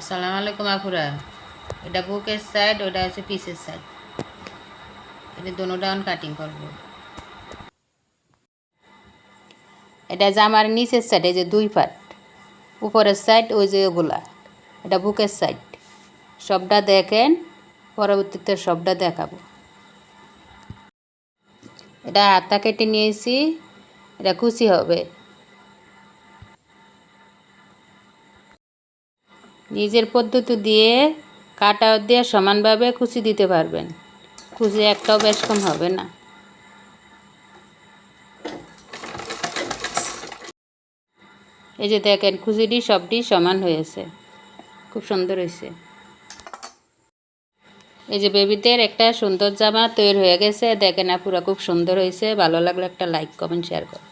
আসসালামু আলাইকুম আপুরা। এটা বুকের সাইড, ওটা হচ্ছে পিসের সাইড। এটা দোনোটা কাটিং করব। এটা জামার নিচের সাইড, এই যে 2 পার্ট, উপরের সাইড ওই যে ওগুলা, এটা বুকের সাইড। সবটা দেখেন, পরবর্তীতে সবটা দেখাবো। এটা হাতা কেটে নিয়েছি, এটা কুচি হবে। নিজের পদ্ধতি দিয়ে কাটা দিয়ে সমানভাবে কুচি দিতে পারবেন। কুচি একটাও বেশ কম হবে না। এই যে দেখেন, কুচিটি সবটি সমান হয়েছে, খুব সুন্দর হয়েছে। এই যে বেবিদের একটা সুন্দর জামা তৈরি হয়ে গেছে, দেখেন আপুরা, খুব সুন্দর হয়েছে। ভালো লাগলে একটা লাইক, কমেন্ট, শেয়ার করুন।